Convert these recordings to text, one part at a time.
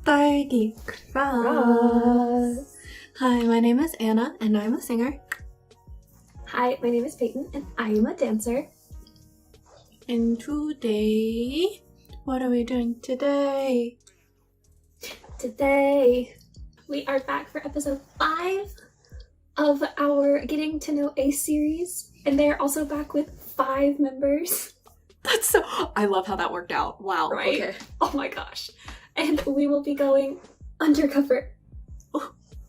Stargy Cross. Hi, my name is Anna and I'm a singer. Hi, my name is Peyton and I am a dancer. And today, what are we doing today? Today, we are back for episode 5 of our Getting to Know Ace series, and they're also back with 5 members. That's so... I love how that worked out. Wow. Right? Okay. Oh my gosh. And we will be going undercover.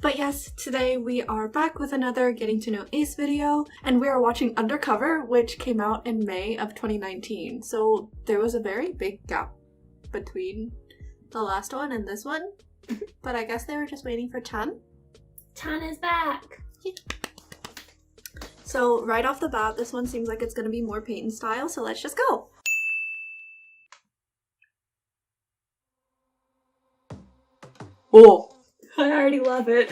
But yes, today we are back with another Getting to Know Ace video, and we are watching Undercover, which came out in May of 2019. So there was a very big gap between the last one and this one. But I guess they were just waiting for Chan. Chan is back. Yeah. So right off the bat, this one seems like it's going to be more Peyton style, so let's just go. Oh! I already love it.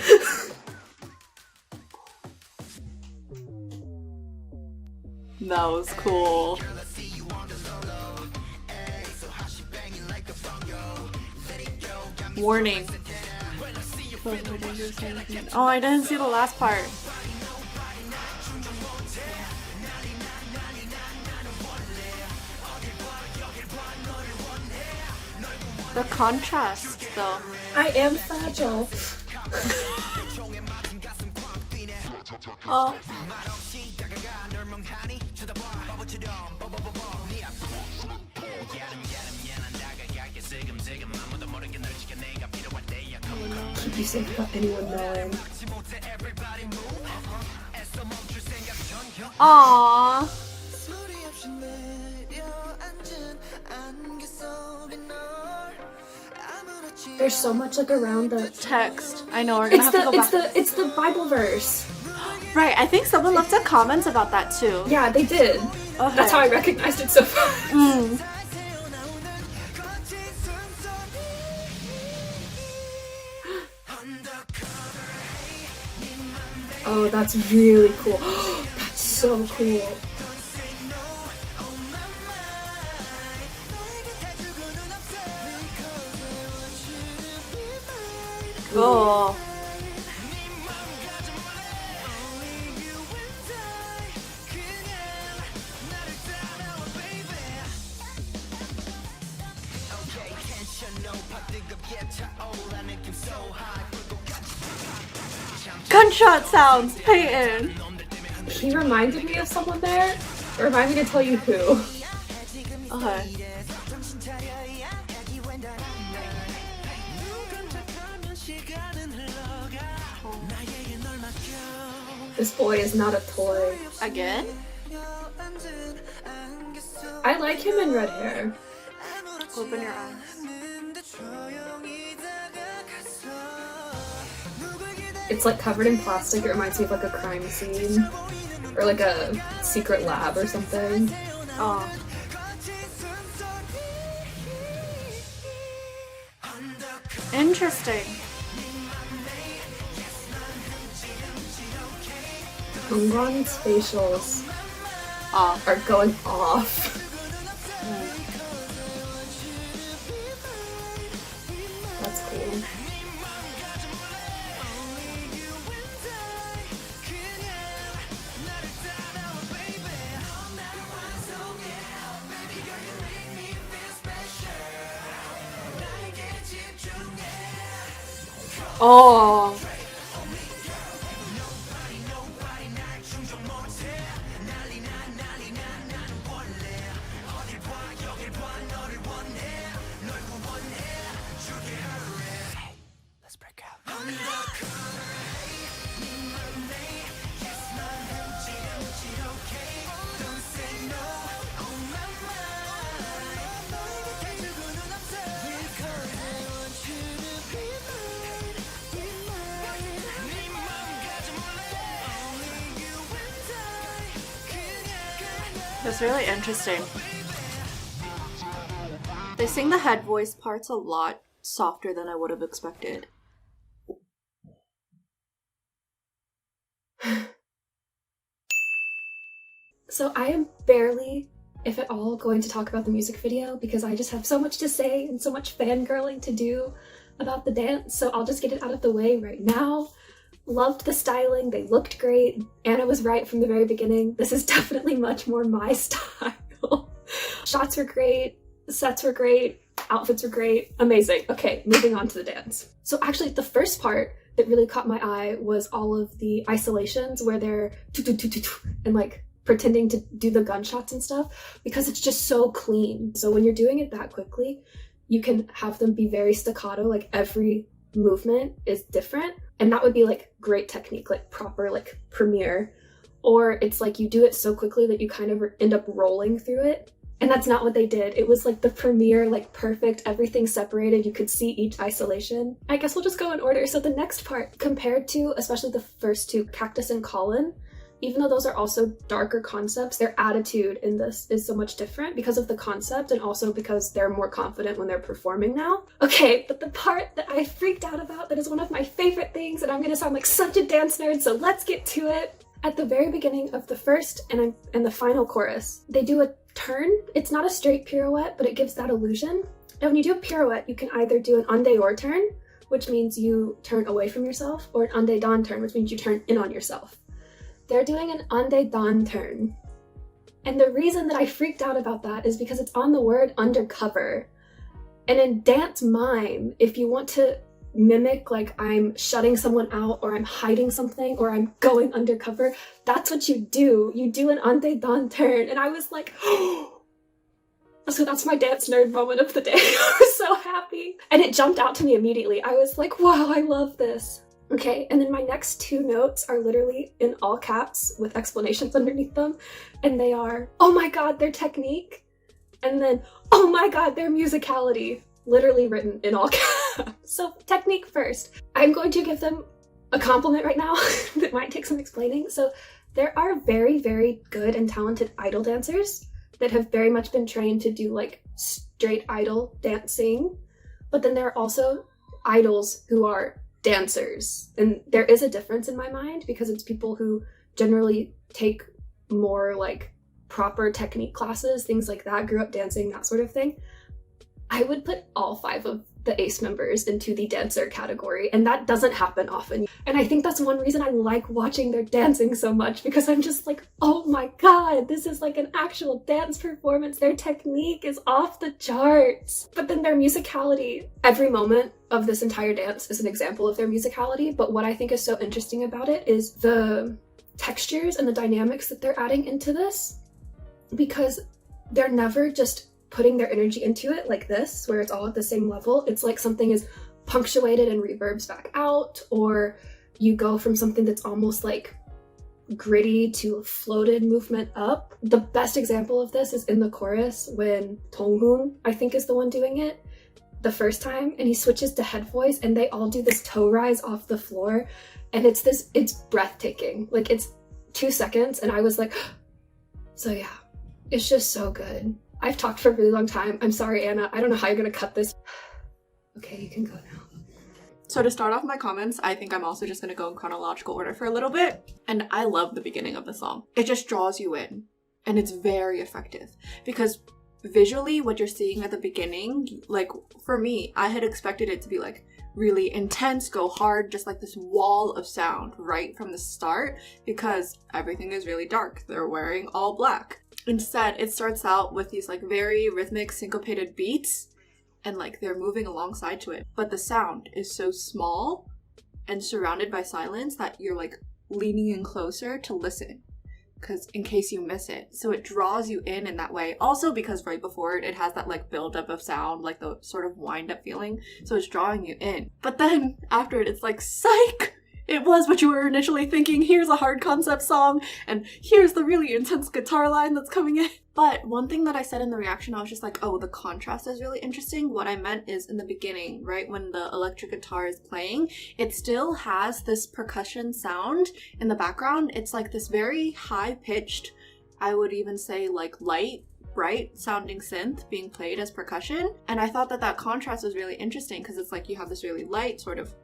That was cool. Warning. Oh, I didn't see the last part. The contrast, though. I am fragile. Oh. Keep you safe without anyone knowing. Aww. There's so much like around the Text. I know, we're gonna have to go back. It's the Bible verse. Right, I think someone left a comment about that too. Yeah, they did. Okay. That's how I recognized it so fast. Oh, that's really cool. That's so cool. Oh. Gunshot sounds, Peyton. He reminded me of someone there. Remind me to tell you who. Okay. This boy is not a toy. Again? I like him in red hair. Open your eyes. It's like covered in plastic. It reminds me of like a crime scene. Or like a secret lab or something. Oh. Interesting. Hongwan's facials are going off. That's cool. Oh. Let's break out. That's really interesting. They sing the head voice parts a lot softer than I would have expected. So I am barely, if at all, going to talk about the music video because I just have so much to say and so much fangirling to do. about the dance, so I'll just get it out of the way right now. Loved the styling, they looked great. Anna was right from the very beginning. This is definitely much more my style. Shots were great, sets were great, outfits were great, amazing. Okay, moving on to the dance. So actually the first part that really caught my eye was all of the isolations where they're and like pretending to do the gunshots and stuff, because it's just so clean. So when you're doing it that quickly, you can have them be very staccato, like every movement is different, and that would be like great technique, like proper like premiere. Or it's like you do it so quickly that you kind of end up rolling through it, and that's not what they did. It was like the premiere, like perfect, everything separated, you could see each isolation. I guess we'll just go in order. So the next part, compared to especially the first two, Cactus and Colin, even though those are also darker concepts, their attitude in this is so much different because of the concept and also because they're more confident when they're performing now. Okay, but the part that I freaked out about, that is one of my favorite things, and I'm gonna sound like such a dance nerd, so let's get to it. At the very beginning of the first and the final chorus, they do a turn. It's not a straight pirouette, but it gives that illusion. And when you do a pirouette, you can either do an en dehors turn, which means you turn away from yourself, or an en dedans turn, which means you turn in on yourself. They're doing an en dedans turn. And the reason that I freaked out about that is because it's on the word undercover. And in dance mime, if you want to mimic like I'm shutting someone out or I'm hiding something or I'm going undercover, that's what you do. You do an en dedans turn. And I was like, oh, so that's my dance nerd moment of the day. I was so happy. And it jumped out to me immediately. I was like, wow, I love this. Okay, and then my next two notes are literally in all caps with explanations underneath them. And they are, oh my god, their technique. And then, oh my god, their musicality. Literally written in all caps. So technique first. I'm going to give them a compliment right now that might take some explaining. So there are very, very good and talented idol dancers that have very much been trained to do like straight idol dancing. But then there are also idols who are dancers. And there is a difference in my mind because it's people who generally take more like proper technique classes, things like that, grew up dancing, that sort of thing. I would put all 5 of the ACE members into the dancer category, and that doesn't happen often. And I think that's one reason I like watching their dancing so much, because I'm just like, oh my god, this is like an actual dance performance. Their technique is off the charts. But then their musicality, every moment of this entire dance is an example of their musicality, but what I think is so interesting about it is the textures and the dynamics that they're adding into this, because they're never just putting their energy into it like this, where it's all at the same level. It's like something is punctuated and reverbs back out, or you go from something that's almost like gritty to a floated movement up. The best example of this is in the chorus when Donghoon, I think, is the one doing it the first time, and he switches to head voice and they all do this toe rise off the floor, and it's breathtaking. Like, it's 2 seconds and I was like, so yeah, it's just so good. I've talked for a really long time. I'm sorry, Anna. I don't know how you're gonna cut this. Okay, you can go now. So to start off my comments, I think I'm also just gonna go in chronological order for a little bit. And I love the beginning of the song. It just draws you in. And it's very effective. Because visually, what you're seeing at the beginning, like, for me, I had expected it to be like really intense, go hard, just like this wall of sound right from the start, because everything is really dark. They're wearing all black. Instead, it starts out with these like very rhythmic, syncopated beats, and like they're moving alongside to it. But the sound is so small and surrounded by silence that you're like leaning in closer to listen, because in case you miss it. So it draws you in that way. Also because right before it, it has that like buildup of sound, like the sort of wind-up feeling. So it's drawing you in. But then after it, it's like, psych! It was what you were initially thinking. Here's a hard concept song, and here's the really intense guitar line that's coming in. But one thing that I said in the reaction, I was just like, oh, the contrast is really interesting. What I meant is in the beginning, right, when the electric guitar is playing, it still has this percussion sound in the background. It's like this very high-pitched, I would even say like light, bright sounding synth being played as percussion. And I thought that that contrast was really interesting because it's like you have this really light sort of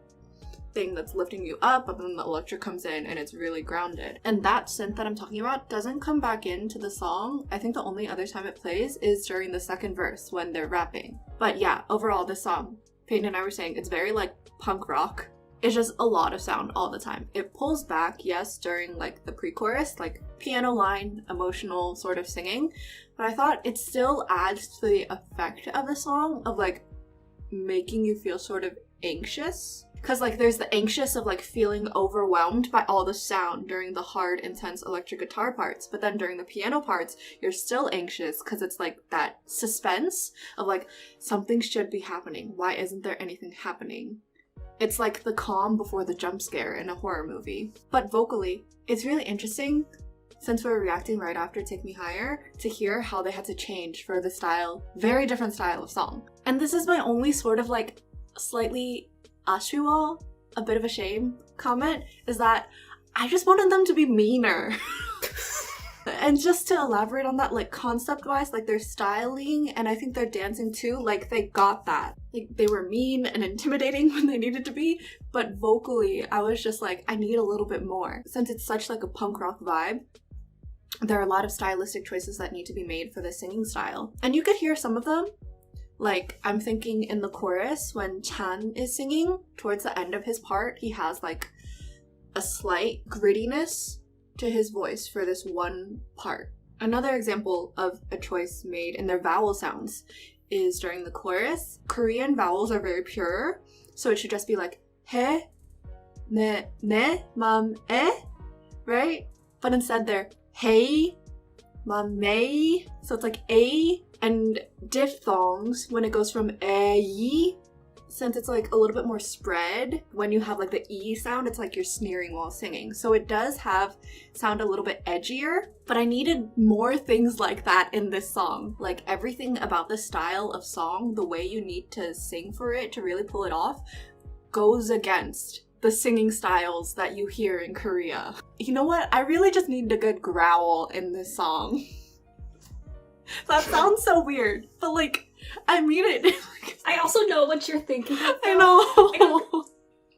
thing that's lifting you up, but then the electric comes in and it's really grounded. And that synth that I'm talking about doesn't come back into the song. I think the only other time it plays is during the second verse when they're rapping. But yeah, overall this song, Peyton and I were saying, it's very like punk rock. It's just a lot of sound all the time. It pulls back, yes, during like the pre-chorus, like piano line, emotional sort of singing, but I thought it still adds to the effect of the song of like making you feel sort of anxious. Because like there's the anxious of like feeling overwhelmed by all the sound during the hard, intense electric guitar parts, but then during the piano parts, you're still anxious because it's like that suspense of like something should be happening. Why isn't there anything happening? It's like the calm before the jump scare in a horror movie. But vocally, it's really interesting, since we're reacting right after Take Me Higher, to hear how they had to change for the style, very different style of song. And this is my only sort of like slightly ashwiwal, a bit of a shame comment, is that I just wanted them to be meaner. And just to elaborate on that, like concept-wise, like their styling and I think their dancing too, like they got that. Like they were mean and intimidating when they needed to be, but vocally I was just like, I need a little bit more. Since it's such like a punk rock vibe, there are a lot of stylistic choices that need to be made for the singing style. And you could hear some of them. Like, I'm thinking in the chorus when Chan is singing, towards the end of his part, he has like a slight grittiness to his voice for this one part. Another example of a choice made in their vowel sounds is during the chorus. Korean vowels are very pure, so it should just be like he, ne, mam, right? But instead they're hey, mam, may, so it's like a. And diphthongs, when it goes from yi, since it's like a little bit more spread, when you have like the e sound, it's like you're sneering while singing. So it does sound a little bit edgier, but I needed more things like that in this song. Like everything about the style of song, the way you need to sing for it to really pull it off, goes against the singing styles that you hear in Korea. You know what? I really just need a good growl in this song. That sounds so weird, but like, I mean it. I also know what you're thinking. I know.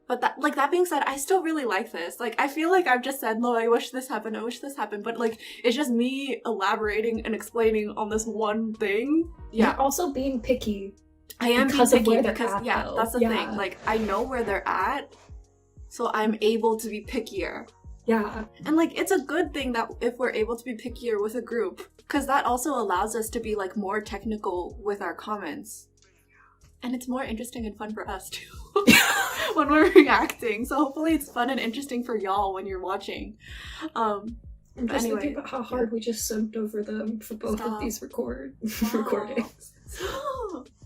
But that being said, I still really like this. Like, I feel like I've just said, no, I wish this happened, but like, it's just me elaborating and explaining on this one thing. Yeah. You're also being picky. I am because being picky of where because, they're at, yeah, though. that's the thing. Like, I know where they're at, so I'm able to be pickier. Yeah. And like, it's a good thing that if we're able to be pickier with a group, because that also allows us to be like more technical with our comments. And it's more interesting and fun for us too when we're reacting. So hopefully it's fun and interesting for y'all when you're watching. I'm just thinking about how hard we just soaked over them for both of these recordings.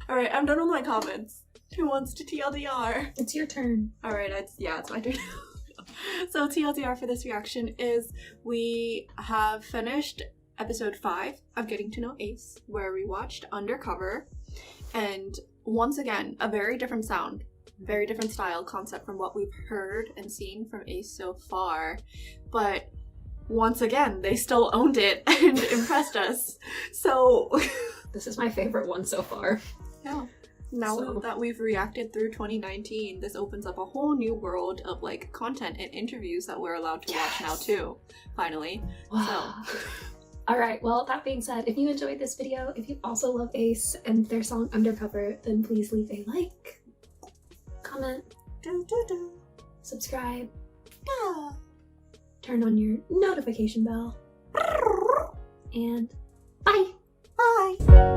Alright, I'm done with my comments. Who wants to TLDR? It's your turn. Alright, it's my turn. So TLDR for this reaction is we have finished episode 5 of Getting to Know Ace, where we watched Undercover, and once again, a very different sound, very different style concept from what we've heard and seen from Ace so far, but once again, they still owned it and impressed us. So this is my favorite one so far. Yeah. Now that we've reacted through 2019, this opens up a whole new world of like content and interviews that we're allowed to watch now too, finally. Wow. So. Alright, well, that being said, if you enjoyed this video, if you also love Ace and their song Undercover, then please leave a like, comment, subscribe, turn on your notification bell, and bye! Bye!